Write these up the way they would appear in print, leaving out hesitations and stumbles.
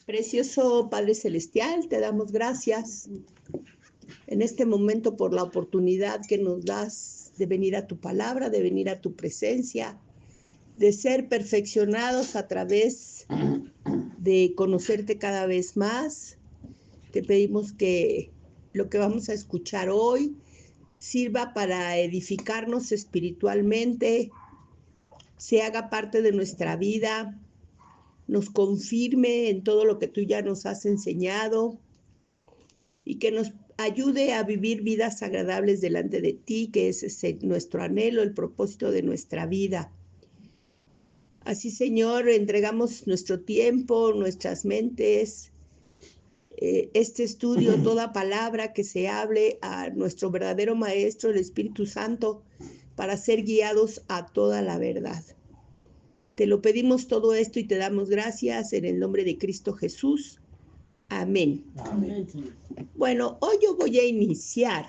Precioso Padre Celestial, te damos gracias en este momento por la oportunidad que nos das de venir a tu palabra, de venir a tu presencia, de ser perfeccionados a través de conocerte cada vez más. Te pedimos que lo que vamos a escuchar hoy sirva para edificarnos espiritualmente, se haga parte de nuestra vida, nos confirme en todo lo que tú ya nos has enseñado y que nos ayude a vivir vidas agradables delante de ti, que ese es nuestro anhelo, el propósito de nuestra vida. Así, Señor, entregamos nuestro tiempo, nuestras mentes, este estudio, toda palabra que se hable a nuestro verdadero Maestro, el Espíritu Santo, para ser guiados a toda la verdad. Te lo pedimos todo esto y te damos gracias en el nombre de Cristo Jesús. Amén. Amén. Bueno, hoy yo voy a iniciar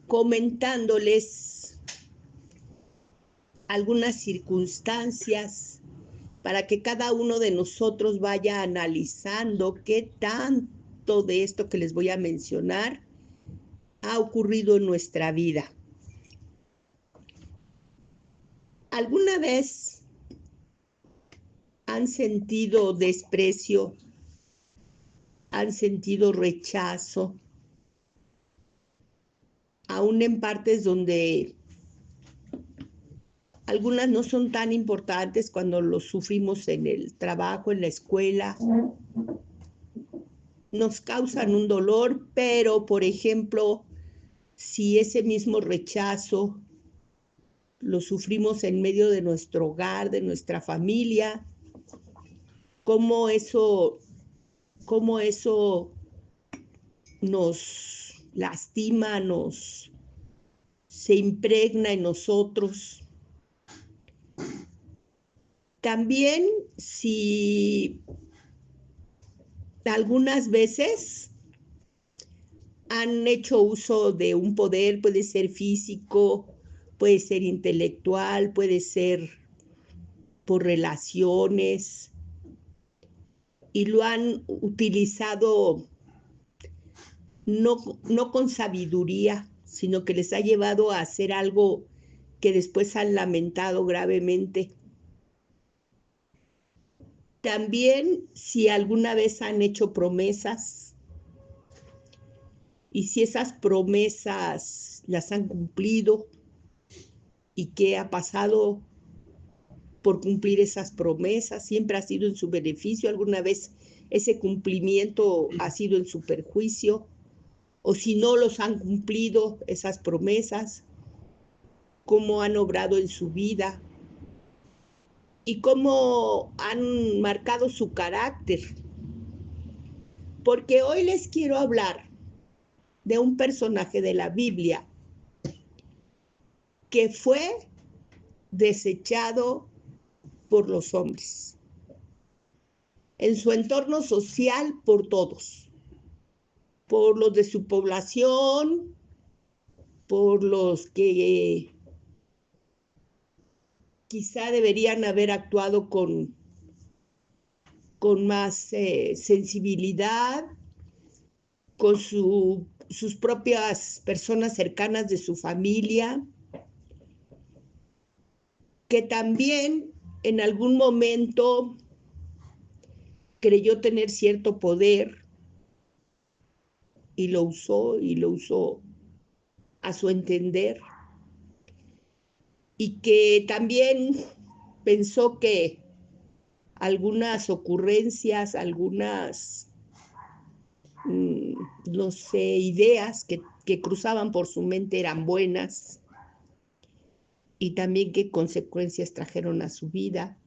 comentándoles algunas circunstancias para que cada uno de nosotros vaya analizando qué tanto de esto que les voy a mencionar ha ocurrido en nuestra vida. ¿Alguna vez han sentido desprecio? ¿Han sentido rechazo? Aún en partes donde algunas no son tan importantes, cuando los sufrimos en el trabajo, en la escuela, nos causan un dolor, pero, por ejemplo, si ese mismo rechazo lo sufrimos en medio de nuestro hogar, de nuestra familia, cómo eso nos lastima, se impregna en nosotros. También si algunas veces han hecho uso de un poder, puede ser físico, puede ser intelectual, puede ser por relaciones, y lo han utilizado no con sabiduría, sino que les ha llevado a hacer algo que después han lamentado gravemente. También si alguna vez han hecho promesas y si esas promesas las han cumplido y qué ha pasado por cumplir esas promesas, siempre ha sido en su beneficio, alguna vez ese cumplimiento ha sido en su perjuicio, o si no los han cumplido esas promesas, cómo han obrado en su vida y cómo han marcado su carácter. Porque hoy les quiero hablar de un personaje de la Biblia que fue desechado por los hombres, en su entorno social por todos, por los de su población, por los que quizá deberían haber actuado con más sensibilidad, con sus propias personas cercanas de su familia, que también en algún momento creyó tener cierto poder y lo usó a su entender, y que también pensó que algunas ocurrencias, algunas, no sé, ideas que cruzaban por su mente eran buenas, y también qué consecuencias trajeron a su vida,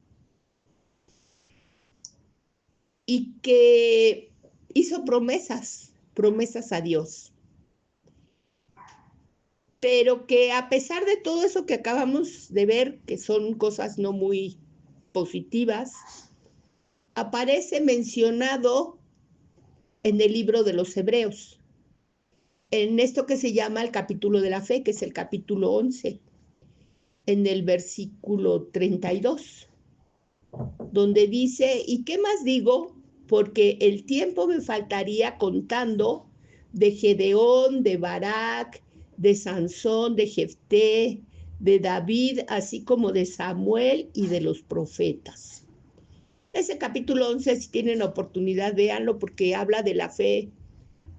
y que hizo promesas a Dios, pero que a pesar de todo eso que acabamos de ver, que son cosas no muy positivas, aparece mencionado en el libro de los Hebreos, en esto que se llama el capítulo de la fe, que es el capítulo 11. en el versículo 32, donde dice, ¿y qué más digo? Porque el tiempo me faltaría contando de Gedeón, de Barak, de Sansón, de Jefté, de David, así como de Samuel y de los profetas. Ese capítulo 11, si tienen oportunidad, véanlo, porque habla de la fe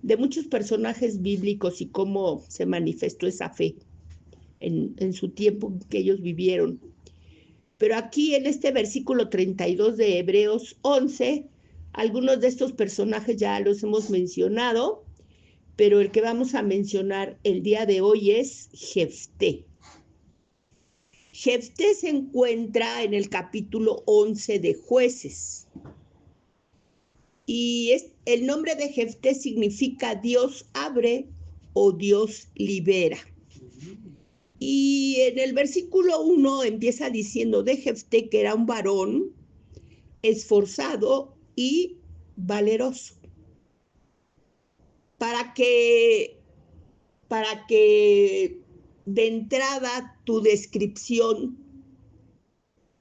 de muchos personajes bíblicos y cómo se manifestó esa fe en su tiempo que ellos vivieron. Pero aquí en este versículo 32 de Hebreos 11, algunos de estos personajes ya los hemos mencionado, pero el que vamos a mencionar el día de hoy es Jefté. Jefté se encuentra en el capítulo 11 de Jueces. Y el nombre de Jefté significa Dios abre o Dios libera. Y en el versículo 1 empieza diciendo de Jefté que era un varón esforzado y valeroso. Para que de entrada tu descripción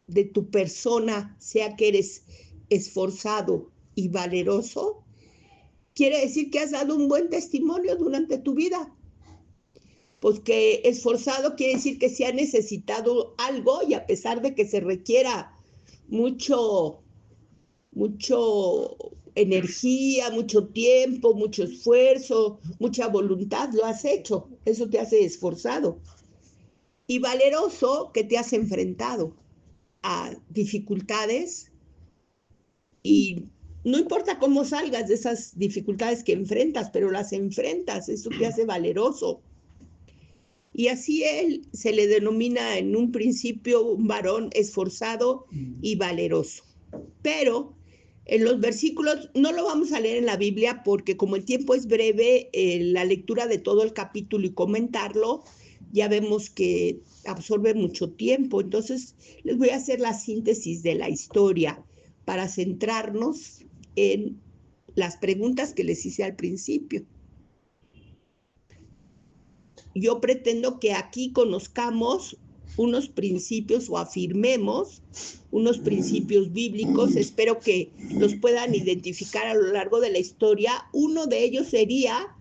de tu persona sea que eres esforzado y valeroso, quiere decir que has dado un buen testimonio durante tu vida. Pues que esforzado quiere decir que se ha necesitado algo y a pesar de que se requiera mucho energía, mucho tiempo, mucho esfuerzo, mucha voluntad, lo has hecho. Eso te hace esforzado. Y valeroso, que te has enfrentado a dificultades y no importa cómo salgas de esas dificultades que enfrentas, pero las enfrentas, eso te hace valeroso. Y así él se le denomina en un principio un varón esforzado y valeroso. Pero en los versículos, no lo vamos a leer en la Biblia porque como el tiempo es breve, la lectura de todo el capítulo y comentarlo, ya vemos que absorbe mucho tiempo. Entonces les voy a hacer la síntesis de la historia para centrarnos en las preguntas que les hice al principio. Yo pretendo que aquí conozcamos unos principios o afirmemos unos principios bíblicos. Espero que los puedan identificar a lo largo de la historia. Uno de ellos sería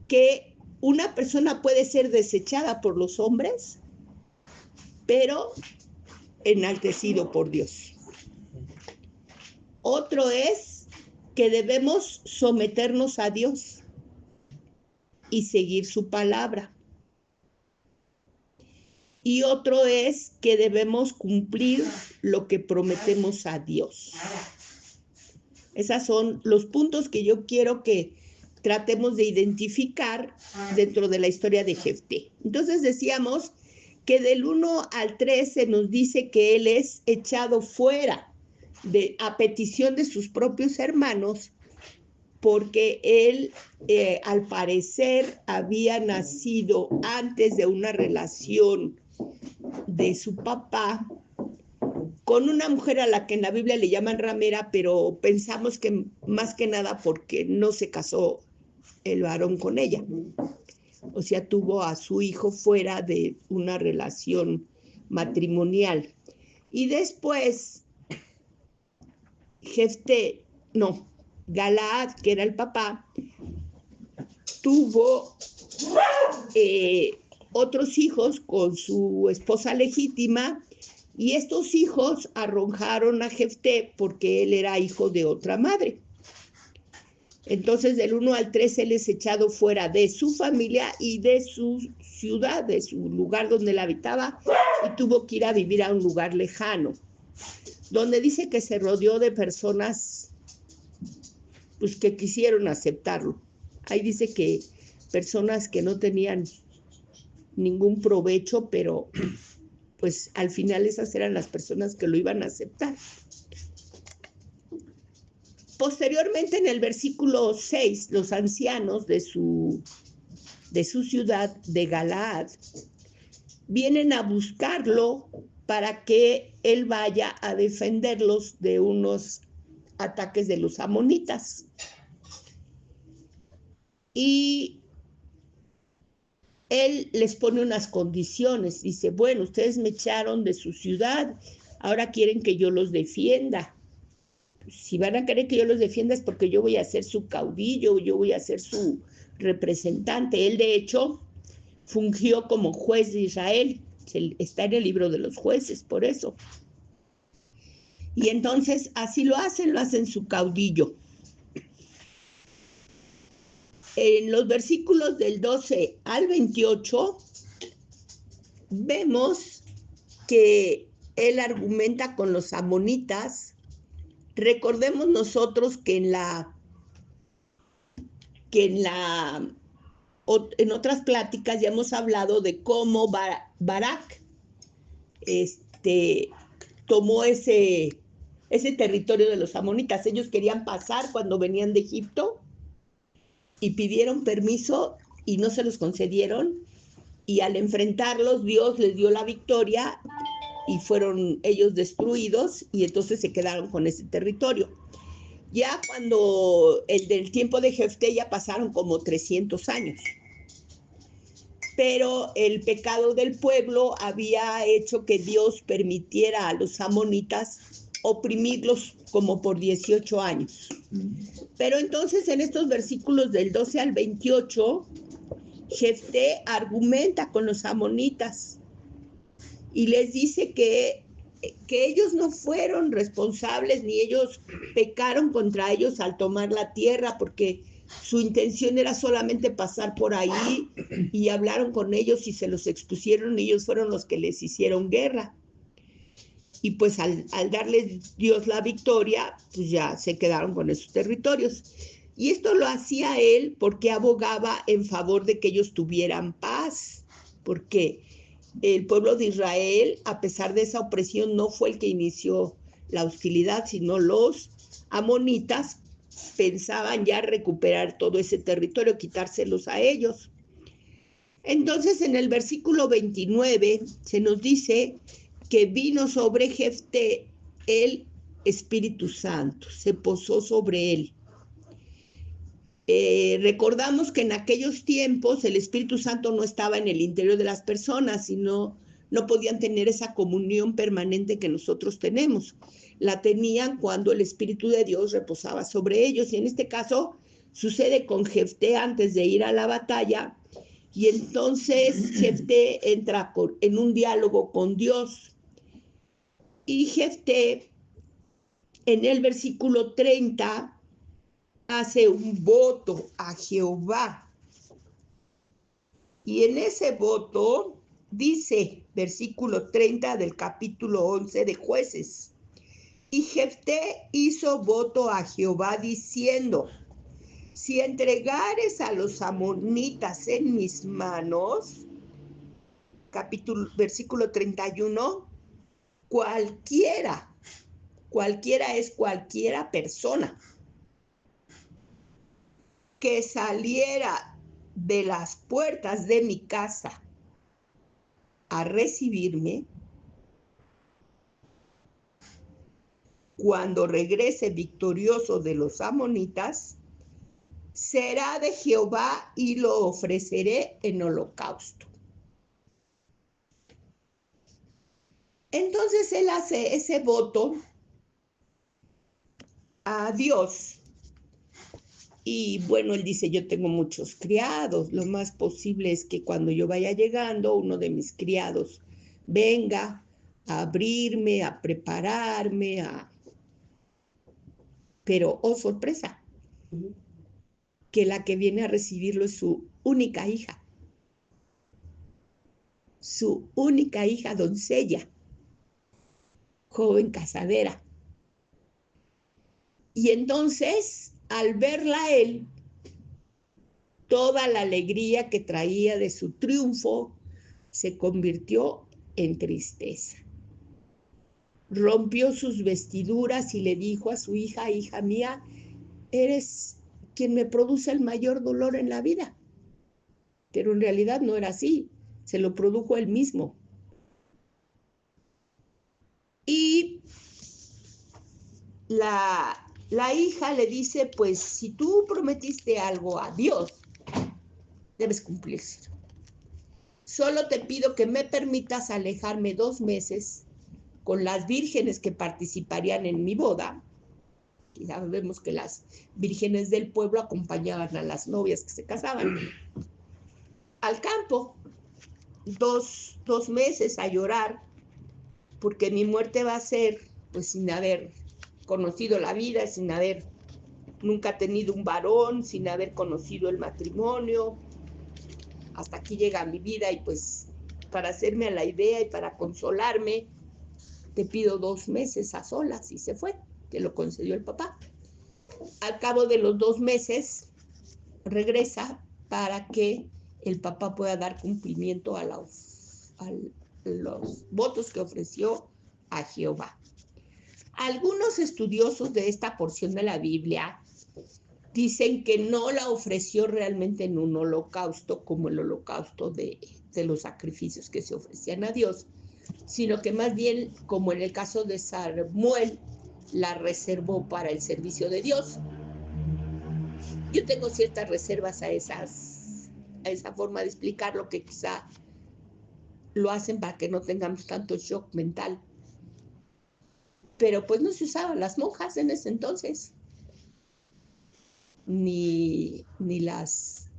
que una persona puede ser desechada por los hombres, pero enaltecido por Dios. Otro es que debemos someternos a Dios y seguir su palabra. Y otro es que debemos cumplir lo que prometemos a Dios. Esos son los puntos que yo quiero que tratemos de identificar dentro de la historia de Jefté. Entonces decíamos que del 1 al 3 se nos dice que él es echado fuera a petición de sus propios hermanos, porque él al parecer había nacido antes de una relación de su papá con una mujer a la que en la Biblia le llaman ramera, pero pensamos que más que nada porque no se casó el varón con ella. O sea, tuvo a su hijo fuera de una relación matrimonial. Y después, Galaad, que era el papá, tuvo otros hijos con su esposa legítima, y estos hijos arrojaron a Jefté porque él era hijo de otra madre. Entonces, del 1 al 3, él es echado fuera de su familia y de su ciudad, de su lugar donde él habitaba, y tuvo que ir a vivir a un lugar lejano, donde dice que se rodeó de personas pues, que quisieron aceptarlo. Ahí dice que personas que no tenían ningún provecho, pero pues al final esas eran las personas que lo iban a aceptar. Posteriormente, en el versículo 6, los ancianos de su ciudad de Galaad vienen a buscarlo para que él vaya a defenderlos de unos ataques de los amonitas. Y él les pone unas condiciones. Dice, bueno, ustedes me echaron de su ciudad, ahora quieren que yo los defienda. Si van a querer que yo los defienda es porque yo voy a ser su caudillo, yo voy a ser su representante. Él, de hecho, fungió como juez de Israel. Está en el libro de los jueces, por eso. Y entonces así lo hacen su caudillo. En los versículos del 12 al 28 vemos que él argumenta con los amonitas. Recordemos nosotros que en otras pláticas ya hemos hablado de cómo Barak tomó ese territorio de los amonitas. Ellos querían pasar cuando venían de Egipto y pidieron permiso y no se los concedieron, y al enfrentarlos Dios les dio la victoria y fueron ellos destruidos, y entonces se quedaron con ese territorio. Ya cuando del tiempo de Jefté ya pasaron como 300 años, pero el pecado del pueblo había hecho que Dios permitiera a los amonitas oprimirlos como por 18 años. Pero entonces en estos versículos del 12 al 28, Jefté argumenta con los amonitas y les dice que ellos no fueron responsables, ni ellos pecaron contra ellos al tomar la tierra, porque su intención era solamente pasar por ahí, y hablaron con ellos y se los expusieron, y ellos fueron los que les hicieron guerra. Y pues al darles Dios la victoria, pues ya se quedaron con esos territorios. Y esto lo hacía él porque abogaba en favor de que ellos tuvieran paz, porque el pueblo de Israel, a pesar de esa opresión, no fue el que inició la hostilidad, sino los amonitas pensaban ya recuperar todo ese territorio, quitárselos a ellos. Entonces, en el versículo 29 se nos dice que vino sobre Jefté el Espíritu Santo, se posó sobre él. Recordamos que en aquellos tiempos el Espíritu Santo no estaba en el interior de las personas, sino no podían tener esa comunión permanente que nosotros tenemos. La tenían cuando el Espíritu de Dios reposaba sobre ellos, y en este caso sucede con Jefté antes de ir a la batalla, y entonces Jefté entra en un diálogo con Dios, y Jefté en el versículo 30 hace un voto a Jehová. Y en ese voto dice, versículo 30 del capítulo 11 de Jueces, y Jefté hizo voto a Jehová diciendo, si entregares a los amonitas en mis manos, versículo 31, cualquiera es cualquiera persona que saliera de las puertas de mi casa a recibirme, cuando regrese victorioso de los amonitas, será de Jehová y lo ofreceré en holocausto. Entonces él hace ese voto a Dios. Y bueno, él dice, yo tengo muchos criados, lo más posible es que cuando yo vaya llegando, uno de mis criados venga a abrirme, a prepararme, Pero, oh sorpresa, que la que viene a recibirlo es su única hija doncella, joven casadera. Y entonces, al verla él, toda la alegría que traía de su triunfo se convirtió en tristeza. Rompió sus vestiduras y le dijo a su hija, hija mía, eres quien me produce el mayor dolor en la vida. Pero en realidad no era así, se lo produjo él mismo. Y la hija le dice, pues si tú prometiste algo a Dios, debes cumplírselo. solo te pido que me permitas alejarme 2 meses con las vírgenes que participarían en mi boda. Y ya vemos que las vírgenes del pueblo acompañaban a las novias que se casaban al campo, 2 meses a llorar, porque mi muerte va a ser pues sin haber conocido la vida, sin haber nunca tenido un varón, sin haber conocido el matrimonio. Hasta aquí llega mi vida y pues para hacerme a la idea y para consolarme, te pido 2 meses a solas, y se fue, que lo concedió el papá. Al cabo de los 2 meses regresa para que el papá pueda dar cumplimiento a los votos que ofreció a Jehová. Algunos estudiosos de esta porción de la Biblia dicen que no la ofreció realmente en un holocausto, como el holocausto de los sacrificios que se ofrecían a Dios, sino que más bien, como en el caso de Samuel, la reservó para el servicio de Dios. Yo tengo ciertas reservas a esa forma de explicarlo, que quizá lo hacen para que no tengamos tanto shock mental. Pero pues no se usaban las monjas en ese entonces, ni las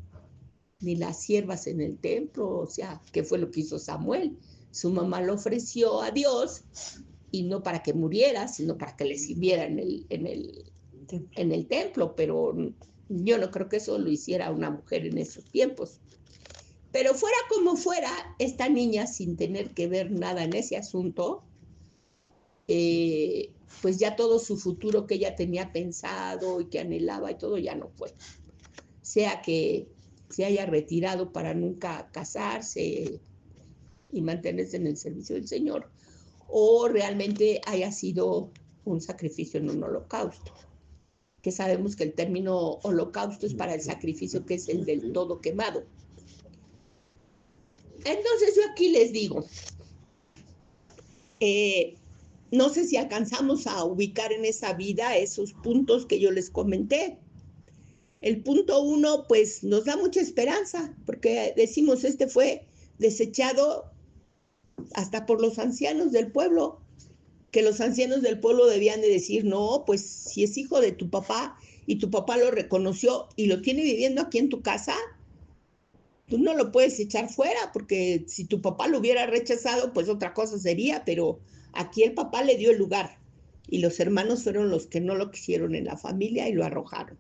siervas en el templo. O sea, ¿qué fue lo que hizo Samuel? Su mamá lo ofreció a Dios, y no para que muriera, sino para que le sirviera en el templo, pero yo no creo que eso lo hiciera una mujer en esos tiempos. Pero fuera como fuera, esta niña, sin tener que ver nada en ese asunto, pues ya todo su futuro que ella tenía pensado y que anhelaba y todo ya no fue. Sea que se haya retirado para nunca casarse y mantenerse en el servicio del Señor, o realmente haya sido un sacrificio en un holocausto, que sabemos que el término holocausto es para el sacrificio que es el del todo quemado. Entonces yo aquí les digo, no sé si alcanzamos a ubicar en esa vida esos puntos que yo les comenté. El punto 1, pues nos da mucha esperanza, porque decimos, fue desechado hasta por los ancianos del pueblo, que los ancianos del pueblo debían de decir, no, pues si es hijo de tu papá y tu papá lo reconoció y lo tiene viviendo aquí en tu casa, tú no lo puedes echar fuera, porque si tu papá lo hubiera rechazado, pues otra cosa sería, pero aquí el papá le dio el lugar y los hermanos fueron los que no lo quisieron en la familia y lo arrojaron.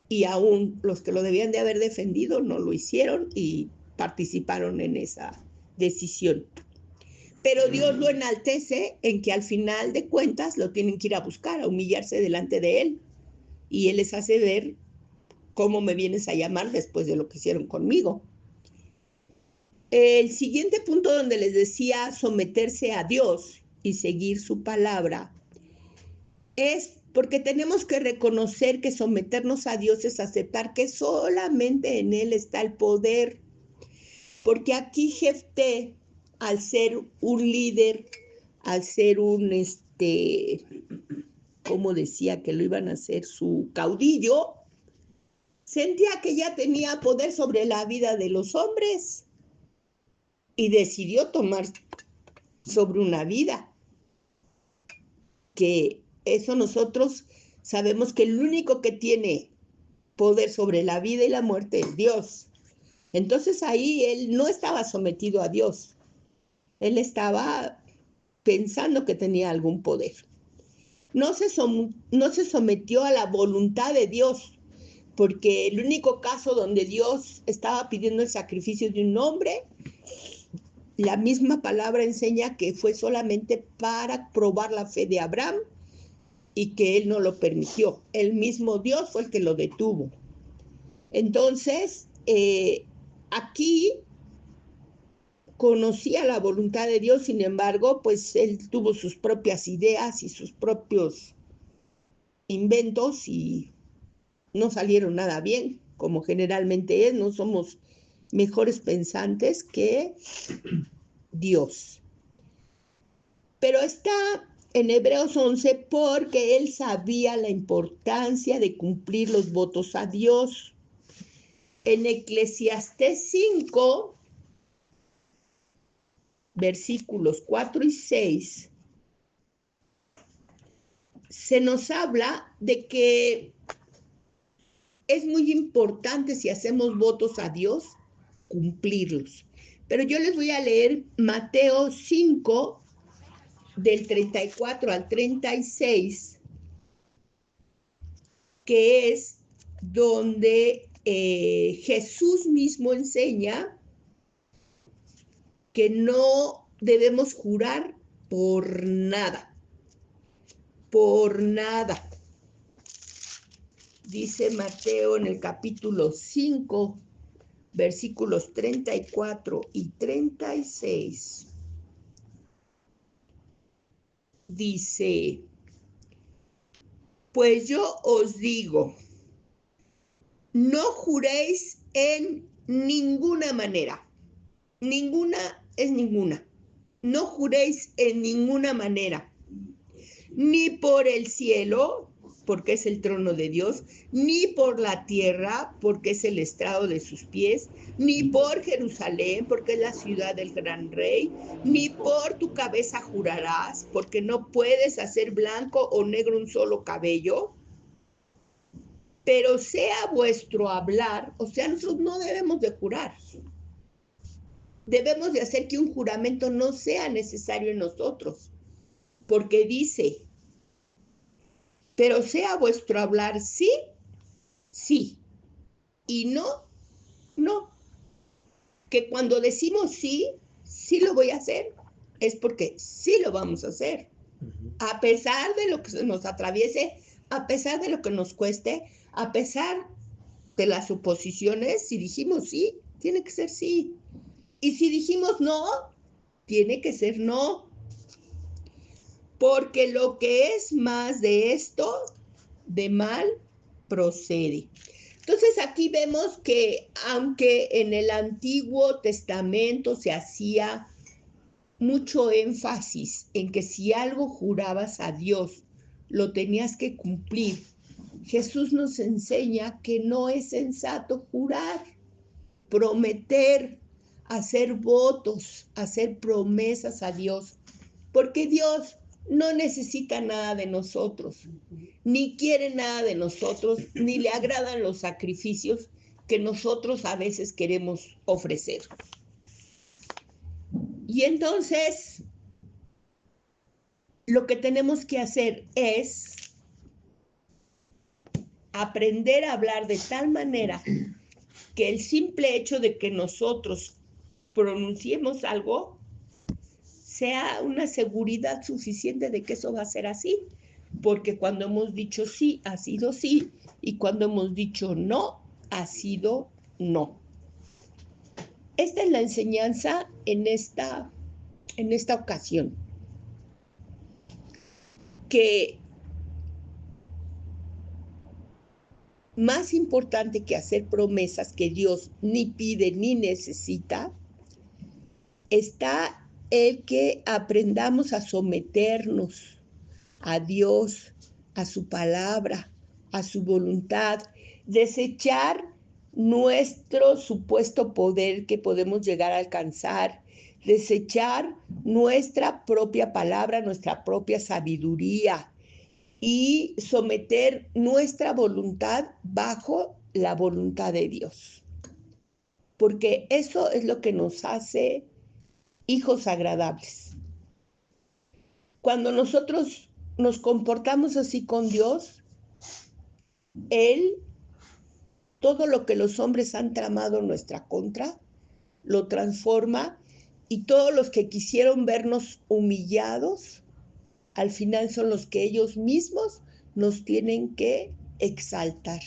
Y aún los que lo debían de haber defendido no lo hicieron y participaron en esa decisión. Pero Dios lo enaltece en que al final de cuentas lo tienen que ir a buscar, a humillarse delante de Él. Y Él les hace ver cómo me vienes a llamar después de lo que hicieron conmigo. El siguiente punto, donde les decía someterse a Dios y seguir su palabra, es porque tenemos que reconocer que someternos a Dios es aceptar que solamente en Él está el poder. Porque aquí Jefté, al ser un líder, al ser un, como decía que lo iban a hacer su caudillo, sentía que ya tenía poder sobre la vida de los hombres y decidió tomar sobre una vida. Que eso nosotros sabemos que el único que tiene poder sobre la vida y la muerte es Dios. Entonces ahí él no estaba sometido a Dios. Él estaba pensando que tenía algún poder. No se sometió a la voluntad de Dios, porque el único caso donde Dios estaba pidiendo el sacrificio de un hombre, la misma palabra enseña que fue solamente para probar la fe de Abraham y que él no lo permitió. El mismo Dios fue el que lo detuvo. Entonces, aquí conocía la voluntad de Dios, sin embargo, pues él tuvo sus propias ideas y sus propios inventos y no salieron nada bien, como generalmente es. No somos mejores pensantes que Dios. Pero está en Hebreos 11 porque él sabía la importancia de cumplir los votos a Dios. En Eclesiastés 5 versículos 4 y 6, se nos habla de que es muy importante, si hacemos votos a Dios, cumplirlos. Pero yo les voy a leer Mateo 5, del 34 al 36, que es donde Jesús mismo enseña que no debemos jurar por nada, por nada. Dice Mateo en el capítulo 5, versículos 34 y 36. Dice, pues yo os digo, no juréis en ninguna manera. Ninguna es ninguna. No juréis en ninguna manera. Ni por el cielo, porque es el trono de Dios, ni por la tierra, porque es el estrado de sus pies, ni por Jerusalén, porque es la ciudad del gran rey, ni por tu cabeza jurarás, porque no puedes hacer blanco o negro un solo cabello. Pero sea vuestro hablar, o sea, nosotros no debemos de jurar. Debemos de hacer que un juramento no sea necesario en nosotros, porque dice, pero sea vuestro hablar sí, sí, y no, no. Que cuando decimos sí, sí lo voy a hacer, es porque sí lo vamos a hacer. A pesar de lo que nos atraviese, a pesar de lo que nos cueste, a pesar de las suposiciones, si dijimos sí, tiene que ser sí. Y si dijimos no, tiene que ser no. Porque lo que es más de esto, de mal procede. Entonces aquí vemos que aunque en el Antiguo Testamento se hacía mucho énfasis en que si algo jurabas a Dios, lo tenías que cumplir, Jesús nos enseña que no es sensato jurar, prometer, hacer votos, hacer promesas a Dios, porque Dios no necesita nada de nosotros, ni quiere nada de nosotros, ni le agradan los sacrificios que nosotros a veces queremos ofrecer. Y entonces, lo que tenemos que hacer es aprender a hablar de tal manera que el simple hecho de que nosotros pronunciemos algo sea una seguridad suficiente de que eso va a ser así. Porque cuando hemos dicho sí, ha sido sí, y cuando hemos dicho no, ha sido no. Esta es la enseñanza en esta ocasión. Que más importante que hacer promesas que Dios ni pide ni necesita, está el que aprendamos a someternos a Dios, a su palabra, a su voluntad, desechar nuestro supuesto poder que podemos llegar a alcanzar, desechar nuestra propia palabra, nuestra propia sabiduría y someter nuestra voluntad bajo la voluntad de Dios. Porque eso es lo que nos hace hijos agradables. Cuando nosotros nos comportamos así con Dios, Él, todo lo que los hombres han tramado en nuestra contra, lo transforma, y todos los que quisieron vernos humillados, al final son los que ellos mismos nos tienen que exaltar.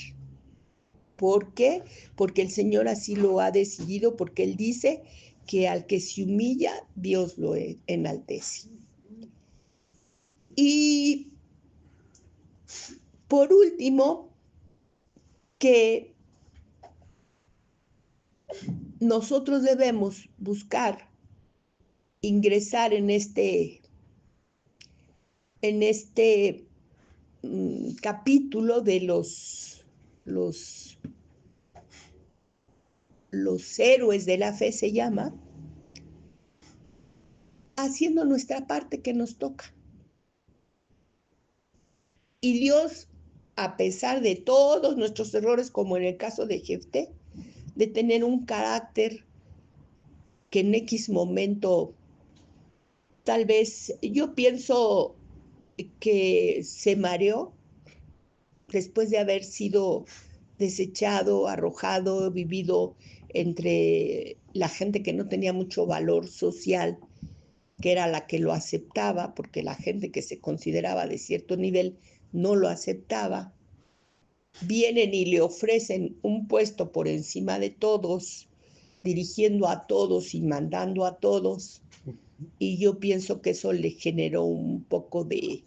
¿Por qué? Porque el Señor así lo ha decidido, porque Él dice que al que se humilla, Dios lo enaltece. Y por último, que nosotros debemos buscar ingresar en este capítulo de los héroes de la fe, se llama, haciendo nuestra parte que nos toca. Y Dios, a pesar de todos nuestros errores, como en el caso de Jefté, de tener un carácter que en X momento, tal vez, yo pienso que se mareó después de haber sido desechado, arrojado, vivido entre la gente que no tenía mucho valor social, que era la que lo aceptaba, porque la gente que se consideraba de cierto nivel no lo aceptaba. Vienen y le ofrecen un puesto por encima de todos, dirigiendo a todos y mandando a todos, y yo pienso que eso le generó un poco de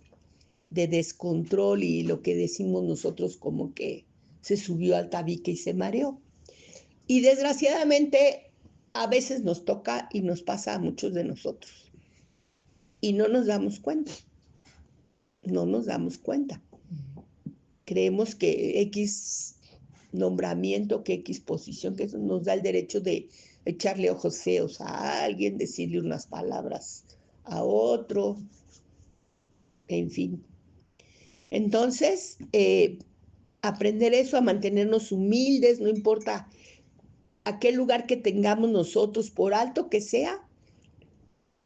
descontrol y lo que decimos nosotros como que se subió al tabique y se mareó. Y desgraciadamente a veces nos toca y nos pasa a muchos de nosotros. Y no nos damos cuenta. No nos damos cuenta. Creemos que X nombramiento, que X posición, que eso nos da el derecho de echarle ojos feos a alguien, decirle unas palabras a otro, en fin. Entonces, aprender eso, a mantenernos humildes, no importa a qué lugar que tengamos nosotros, por alto que sea,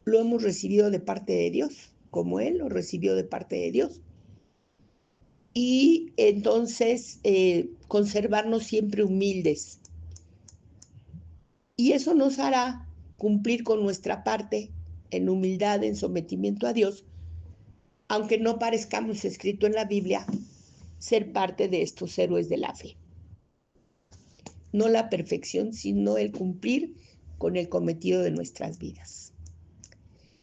lo hemos recibido de parte de Dios, como Él lo recibió de parte de Dios. Y entonces conservarnos siempre humildes. Y eso nos hará cumplir con nuestra parte en humildad, en sometimiento a Dios, aunque no parezcamos escrito en la Biblia, ser parte de estos héroes de la fe. No la perfección, sino el cumplir con el cometido de nuestras vidas.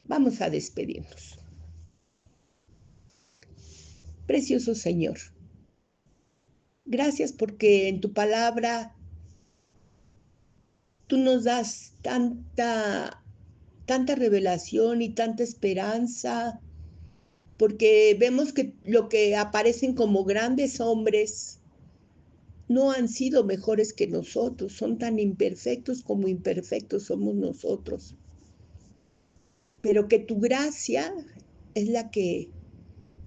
Vamos a despedirnos. Precioso Señor, gracias porque en tu palabra tú nos das tanta revelación y tanta esperanza, porque vemos que lo que aparecen como grandes hombres no han sido mejores que nosotros, son tan imperfectos como imperfectos somos nosotros. Pero que tu gracia es la que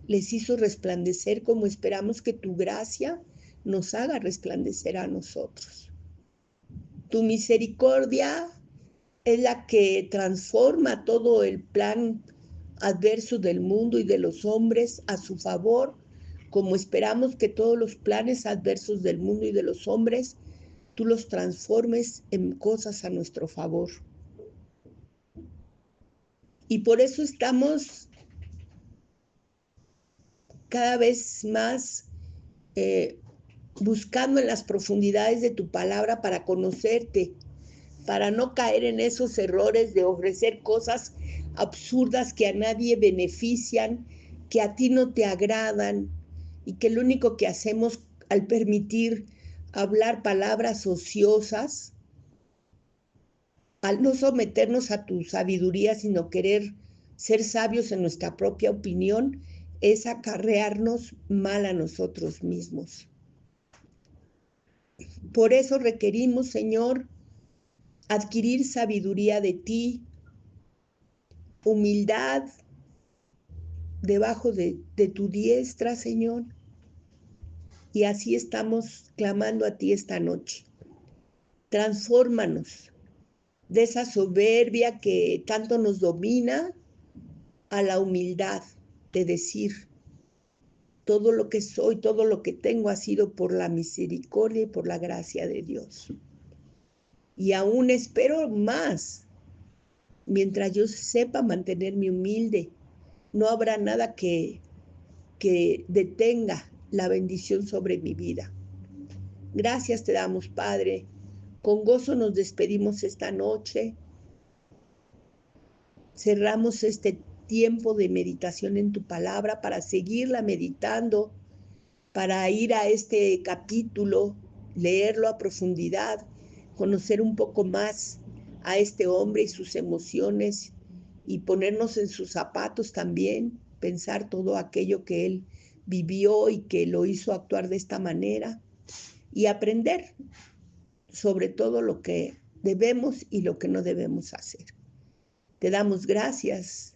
les hizo resplandecer, como esperamos que tu gracia nos haga resplandecer a nosotros. Tu misericordia es la que transforma todo el plan adverso del mundo y de los hombres a su favor, como esperamos que todos los planes adversos del mundo y de los hombres tú los transformes en cosas a nuestro favor. Y por eso estamos cada vez más buscando en las profundidades de tu palabra para conocerte, para no caer en esos errores de ofrecer cosas absurdas que a nadie benefician, que a ti no te agradan y que lo único que hacemos al permitir hablar palabras ociosas, al no someternos a tu sabiduría, sino querer ser sabios en nuestra propia opinión, es acarrearnos mal a nosotros mismos. Por eso requerimos, Señor, adquirir sabiduría de ti, humildad debajo de tu diestra, Señor. Y así estamos clamando a ti esta noche. Transfórmanos de esa soberbia que tanto nos domina a la humildad de decir, todo lo que soy, todo lo que tengo ha sido por la misericordia y por la gracia de Dios. Y aún espero más. Mientras yo sepa mantenerme humilde, no habrá nada que detenga la bendición sobre mi vida. Gracias te damos, Padre. Con gozo nos despedimos esta noche. Cerramos este tiempo de meditación en tu palabra para seguirla meditando, para ir a este capítulo, leerlo a profundidad, conocer un poco más a este hombre y sus emociones y ponernos en sus zapatos también, pensar todo aquello que él vivió y que lo hizo actuar de esta manera y aprender sobre todo lo que debemos y lo que no debemos hacer. Te damos gracias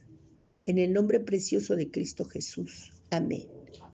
en el nombre precioso de Cristo Jesús. Amén.